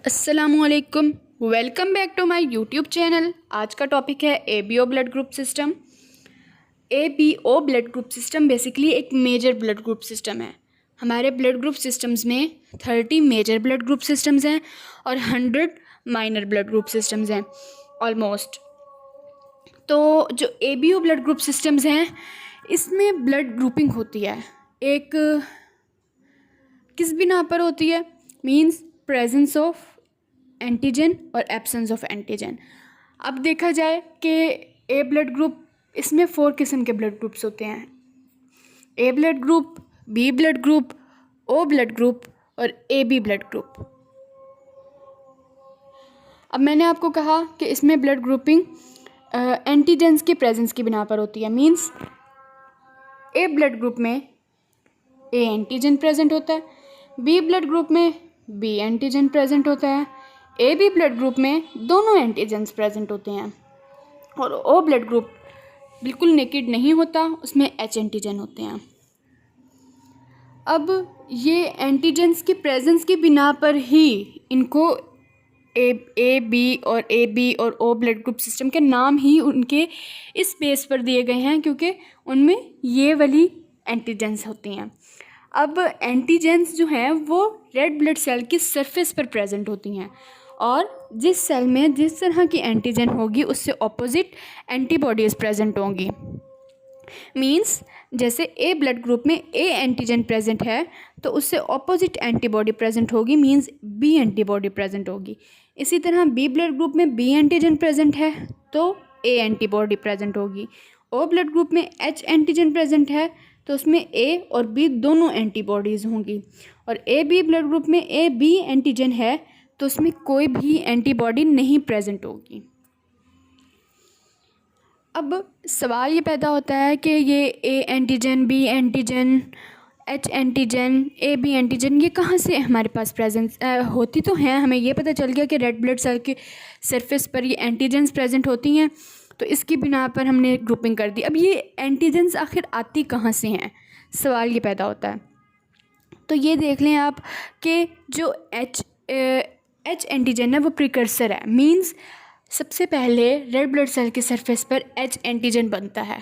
अस्सलामुअलैकुम, welcome back to my YouTube channel. आज का टॉपिक है ABO blood group system. ABO blood group system basically एक major blood group system है। हमारे ब्लड ग्रुप सिस्टम्स में 30 मेजर ब्लड ग्रुप सिस्टम्स हैं और 100 माइनर ब्लड ग्रुप सिस्टम्स हैं ऑलमोस्ट। तो जो एबीओ ब्लड ग्रुप सिस्टम्स हैं इसमें ब्लड ग्रुपिंग होती है, एक किस बिना पर होती है, मींस प्रेजेंस ऑफ एंटीजन और एब्सेंस ऑफ एंटीजन। अब देखा जाए कि ए ब्लड ग्रुप, इसमें 4 किस्म के ब्लड ग्रुप्स होते हैं। A blood group, B blood group, O blood group और ए बी ब्लड ग्रुप। अब मैंने आपको कहा कि इसमें ब्लड ग्रुपिंग एंटीजन्स की प्रेजेंस की बिना पर होती है। मींस ए ब्लड ग्रुप में ए एंटीजन प्रेजेंट होता है, बी ब्लड ग्रुप में बी एंटीजन प्रेजेंट होता है, ए बी ब्लड ग्रुप में दोनों एंटीजन्स प्रेजेंट होते हैं और ओ ब्लड ग्रुप बिल्कुल नेकेड नहीं होता, उसमें एच एंटीजन होते हैं। अब ये एंटीजन्स की प्रेजेंस की बिना पर ही इनको ए बी और ओ ब्लड ग्रुप सिस्टम के नाम ही उनके इस बेस पर दिए गए हैं क्योंकि उनमें ये वाली एंटीजन्स होती हैं। अब एंटीजन्स जो हैं वो रेड ब्लड सेल की सरफेस पर प्रेजेंट होती हैं और जिस सेल में जिस तरह की एंटीजन होगी उससे ऑपोजिट एंटीबॉडीज़ प्रेजेंट होंगी। मींस जैसे ए ब्लड ग्रुप में ए एंटीजन प्रेजेंट है तो उससे ऑपोजिट एंटीबॉडी प्रेजेंट होगी, मींस बी एंटीबॉडी प्रेजेंट होगी। इसी तरह बी ब्लड ग्रुप में बी एंटीजन प्रेजेंट है तो ए एंटीबॉडी प्रेजेंट होगी। ओ ब्लड ग्रुप में एच एंटीजन प्रेजेंट है तो उसमें ए और बी दोनों एंटीबॉडीज़ होंगी। और ए बी ब्लड ग्रुप में ए बी एंटीजन है तो उसमें कोई भी एंटीबॉडी नहीं प्रेजेंट होगी। अब सवाल ये पैदा होता है कि ये A antigen, B antigen, H antigen, A B antigen ये कहाँ से हमारे पास प्रेजेंस होती तो हैं। हमें ये पता चल गया कि रेड ब्लड सेल के सरफेस पर ये एंटीजन्स प्रेजेंट होती हैं, तो इसकी बिना पर हमने ग्रुपिंग कर दी। अब ये एंटीजन्स आखिर आती कहाँ से हैं, सवाल ये पैदा होता है। तो ये देख लें आप कि जो एच एंटीजन है वो प्रिकर्सर है। मींस सबसे पहले रेड ब्लड सेल के सरफेस पर एच एंटीजन बनता है।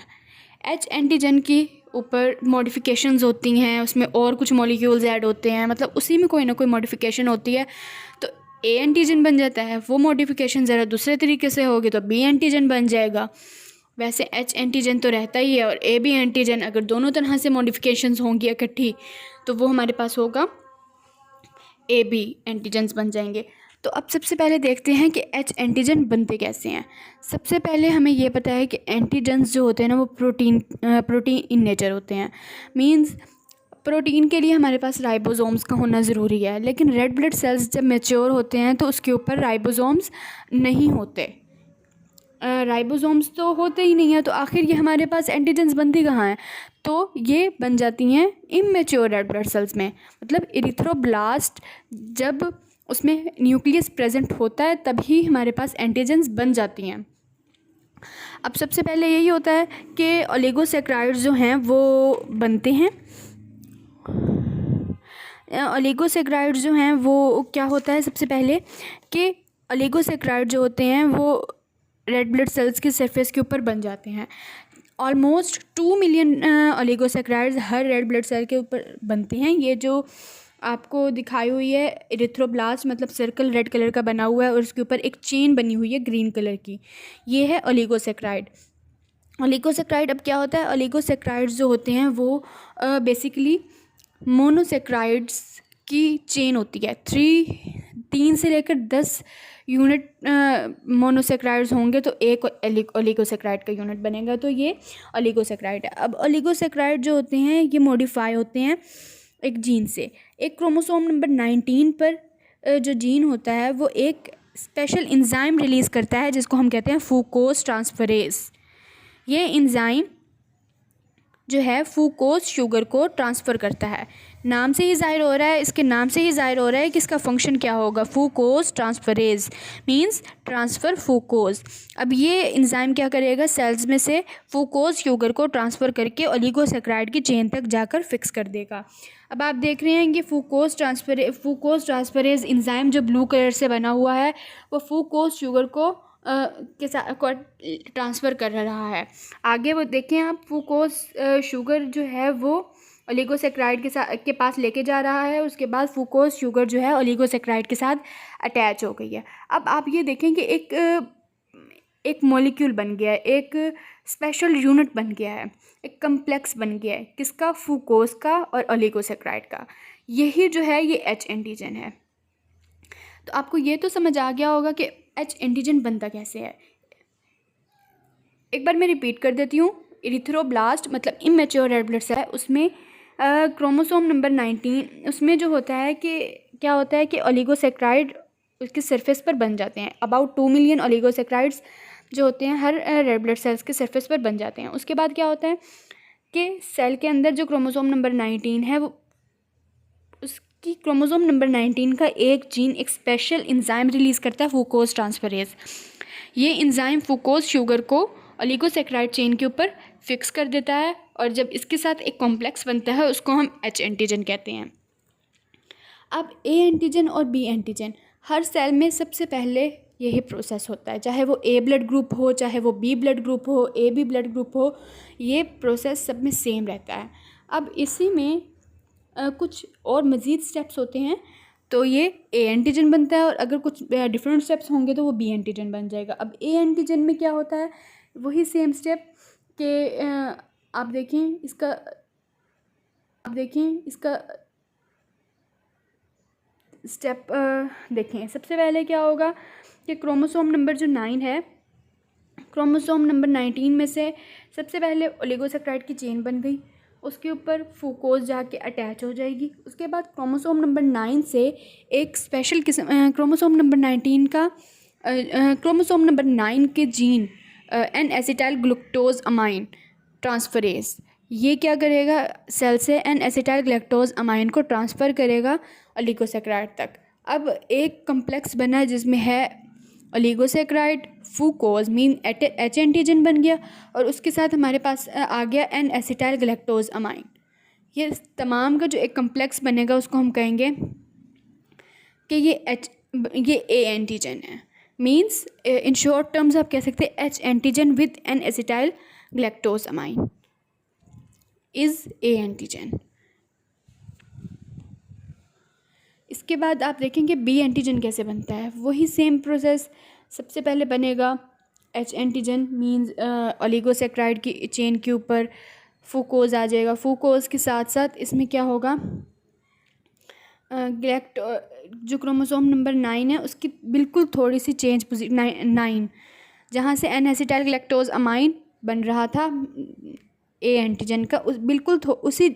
एच एंटीजन की ऊपर मॉडिफिकेशंस होती हैं, उसमें और कुछ मॉलिक्यूल्स ऐड होते हैं, मतलब उसी में कोई ना कोई मॉडिफिकेशन होती है तो ए एंटीजन बन जाता है। वो मॉडिफिकेशन ज़रा दूसरे तरीके से होगी तो बी एंटीजन बन जाएगा। वैसे एच एंटीजन तो रहता ही है और ए बी एंटीजन अगर दोनों तरह से मॉडिफिकेशंस होंगी इकट्ठी तो वो हमारे पास होगा ए बी एंटीजन्स बन जाएंगे। तो अब सबसे पहले देखते हैं कि एच एंटीजन बनते कैसे हैं। सबसे पहले हमें ये पता है कि एंटीजन्स जो होते हैं ना वो प्रोटीन इन नेचर होते हैं। मींस प्रोटीन के लिए हमारे पास राइबोसोम्स का होना ज़रूरी है, लेकिन रेड ब्लड सेल्स जब मैच्योर होते हैं तो उसके ऊपर राइबोसोम्स नहीं होते। राइबोसोम्स तो होते ही नहीं है, तो आखिर ये हमारे पास एंटीजन्स बनती कहाँ हैं, तो ये बन जाती हैं इमेच्योर रेड ब्लड सेल्स में। मतलब इरिथ्रोब्लास्ट जब उसमें न्यूक्लियस प्रेजेंट होता है तभी हमारे पास एंटीजन्स बन जाती हैं। अब सबसे पहले यही होता है कि ओलिगोसैकेराइड्स जो हैं वो बनते हैं। ओलिगोसैकेराइड्स जो हैं वो क्या होता है, सबसे पहले कि ओलिगोसैकेराइड जो होते हैं वो रेड ब्लड सेल्स के सरफेस के ऊपर बन जाते हैं। ऑलमोस्ट 2 मिलियन ओलिगोसैकेराइड्स हर रेड ब्लड सेल के ऊपर बनते हैं। ये जो आपको दिखाई हुई है इरिथ्रोब्लास्ट, मतलब सर्कल रेड कलर का बना हुआ है और उसके ऊपर एक चेन बनी हुई है ग्रीन कलर की, ये है ओलिगोसैकेराइड। ओलिगोसैकेराइड अब क्या होता है, ओलिगोसैकेराइड्स जो होते हैं वो बेसिकली मोनोसैकेराइड्स की चेन होती है। 3 से लेकर 10 यूनिट मोनोसैकेराइड्स होंगे तो एक ओलिगोसैकेराइड का यूनिट बनेगा, तो ये ओलिगोसैकेराइड है। अब ओलिगोसैकेराइड जो होते हैं ये मॉडिफाई होते हैं एक जीन से। एक क्रोमोसोम नंबर 19 पर जो जीन होता है वो एक स्पेशल एंजाइम रिलीज़ करता है जिसको हम कहते हैं फ्रूक्टोज ट्रांसफरेज। ये एंजाइम जो है फ्रूक्टोज शुगर को ट्रांसफ़र करता है। नाम से ही ज़ाहिर हो रहा है, इसके नाम से ही ज़ाहिर हो रहा है कि इसका फंक्शन क्या होगा, फूकोज ट्रांसफरेज मींस ट्रांसफ़र फूकोज। अब ये एंजाइम क्या करेगा, सेल्स में से फूकोज शुगर को ट्रांसफ़र करके ओलिगोसैकेराइड की चेन तक जाकर फिक्स कर देगा। अब आप देख रहे हैं कि फूकोज ट्रांसफरेज एंजाइम जो ब्लू कलर से बना हुआ है वो फूकोज शुगर को के साथ ट्रांसफ़र कर रहा है। आगे वो देखें आप, फूकोज शुगर जो है वो ओलिगोसैकेराइड के पास लेके जा रहा है। उसके बाद फूकोज शुगर जो है ओलिगोसैकेराइड के साथ अटैच हो गई है। अब आप ये देखें कि एक मॉलिक्यूल बन गया है, एक स्पेशल यूनिट बन गया है, एक कम्प्लेक्स बन गया है, किसका, फूकोज का और ओलिगोसैकेराइड का। यही जो है ये एच एंटीजन है। तो आपको ये तो समझ आ गया होगा कि एच एंटीजन बनता कैसे है। एक बार मैं रिपीट कर देती हूँ। इरिथ्रोब्लास्ट मतलब इमेच्योर रेड ब्लड सेल है, उसमें क्रोमोसोम नंबर 19 उसमें जो होता है कि क्या होता है कि ओलिगोसैकेराइड उसके सरफेस पर बन जाते हैं। अबाउट 2 मिलियन ओलिगोसैकेराइड्स जो होते हैं हर रेड ब्लड सेल्स के सरफेस पर बन जाते हैं। उसके बाद क्या होता है कि सेल के अंदर जो क्रोमोसोम नंबर 19 है वो उसकी क्रोमोसोम नंबर 19 का एक जीन एक स्पेशल एंजाइम रिलीज़ करता है, फूकोज ट्रांसफरेज। ये एंजाइम फूकोज शुगर को ओलिगोसैकेराइड चेन के ऊपर फिक्स कर देता है और जब इसके साथ एक कॉम्प्लेक्स बनता है उसको हम एच एंटीजन कहते हैं। अब ए एंटीजन और बी एंटीजन हर सेल में सबसे पहले यही प्रोसेस होता है, चाहे वो ए ब्लड ग्रुप हो, चाहे वो बी ब्लड ग्रुप हो, ए बी ब्लड ग्रुप हो, ये प्रोसेस सब में सेम रहता है। अब इसी में कुछ और मज़ीद स्टेप्स होते हैं तो ये ए एंटीजन बनता है और अगर कुछ डिफरेंट स्टेप्स होंगे तो वो बी एंटीजन बन जाएगा। अब ए एंटीजन में क्या होता है, वही सेम स्टेप के आप देखें इसका स्टेप देखें। सबसे पहले क्या होगा कि क्रोमोसोम नंबर जो 9 है, क्रोमोसोम नंबर 19 में से सबसे पहले ओलिगोसैकेराइड की चेन बन गई, उसके ऊपर फूकोज जाके अटैच हो जाएगी। उसके बाद क्रोमोसोम नंबर 9 से एक स्पेशल किस्म क्रोमोसोम नंबर 19 का क्रोमोसोम नंबर 9 के gene N acetyl glucose amine transferase ये क्या करेगा, सेल से एन एसिटाइल ग्लूकोज अमाइन को ट्रांसफ़र करेगा ओलिगोसैकेराइड तक। अब एक कम्प्लेक्स बना है जिसमें है oligosaccharide, fucose mean H antigen बन गया और उसके साथ हमारे पास आ गया एन एसिटाइल ग्लूकोज अमाइन। ये तमाम का जो एक कम्प्लेक्स बनेगा उसको हम कहेंगे कि ये ए एंटीजन है। मीन्स इन शॉर्ट टर्म्स आप कह सकते हैं H antigen with N acetyl glucose amine is A antigen. इसके बाद आप देखेंगे बी एंटीजन कैसे बनता है। वही सेम प्रोसेस, सबसे पहले बनेगा एच एंटीजन मीन्स ओलिगोसैकेराइड की चेन के ऊपर फूकोज आ जाएगा। फूकोज के साथ साथ इसमें क्या होगा, जो क्रोमोसोम नंबर 9 है उसकी बिल्कुल थोड़ी सी चेंज 9 जहाँ से एन एसिटाइल ग्लूकोज अमाइन बन रहा था ए एंटीजन का, उस बिल्कुल उसी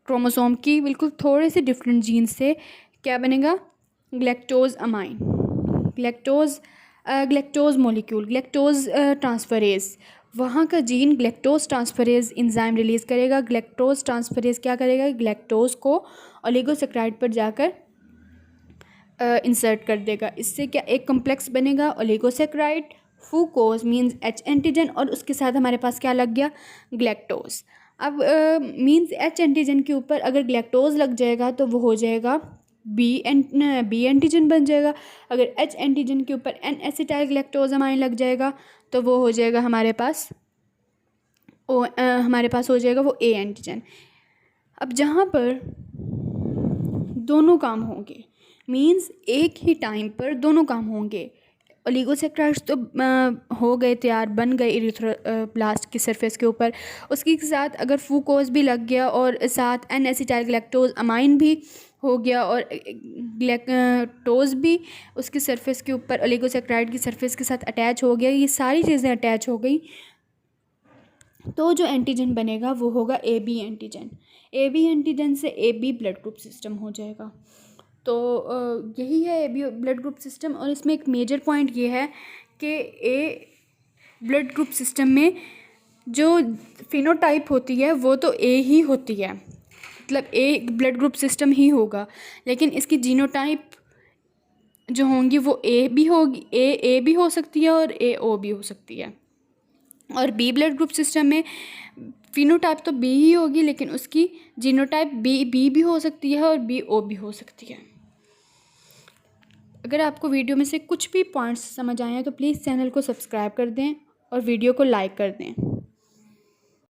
क्रोमोसोम की बिल्कुल थोड़े से डिफरेंट जीन से क्या बनेगा, glucose amine, glucose molecule, glucose transferase, वहाँ का gene glucose transferase enzyme release करेगा। ग्लूकोज ट्रांसफरेज क्या करेगा, ग्लूकोज को ओलिगोसैकेराइड पर जाकर इंसर्ट कर देगा। इससे क्या एक कम्प्लेक्स बनेगा, ओलिगोसैकेराइड, फूकोज मीन्स एच एंटीजन और उसके साथ हमारे पास क्या लग गया, ग्लूकोज। अब मीन्स एच एंटीजन के ऊपर अगर ग्लूकोज लग जाएगा तो वो हो जाएगा बी एंटीजन बन जाएगा। अगर एच एंटीजन के ऊपर एन एसिटाइल ग्लूकोज अमाइन लग जाएगा तो वो हो जाएगा हमारे पास हो जाएगा वो ए एंटीजन। अब जहाँ पर दोनों काम होंगे मीन्स एक ही टाइम पर दोनों काम होंगे, ओलिगोसैकेराइड्स तो हो गए तैयार, बन गए इरिथ्रोब्लास्ट की सरफेस के ऊपर, उसके साथ अगर फूकोज भी लग गया और साथ एन एसिटाइल ग्लूकोज अमाइन भी हो गया और ग्लूकोज भी उसकी सरफेस के ऊपर ओलिगोसैकेराइड की सरफेस के साथ अटैच हो गया, ये सारी चीज़ें अटैच हो गई तो जो एंटीजन बनेगा वो होगा A B antigen. A B antigen से A B blood group system हो जाएगा। तो यही है A B blood group system. और इसमें एक मेजर पॉइंट ये है कि ए ब्लड ग्रुप सिस्टम में जो फिनोटाइप होती है वो तो ए ही होती है, मतलब ए ब्लड ग्रुप सिस्टम ही होगा, लेकिन इसकी जीनोटाइप जो होंगी वो ए भी होगी, ए भी हो सकती है और ए ओ भी हो सकती है। और बी ब्लड ग्रुप सिस्टम में फिनोटाइप तो बी ही होगी, लेकिन उसकी जीनोटाइप बी भी हो सकती है और बी ओ भी हो सकती है। अगर आपको वीडियो में से कुछ भी पॉइंट्स समझ आए हैं तो प्लीज़ चैनल को सब्सक्राइब कर दें और वीडियो को लाइक कर दें।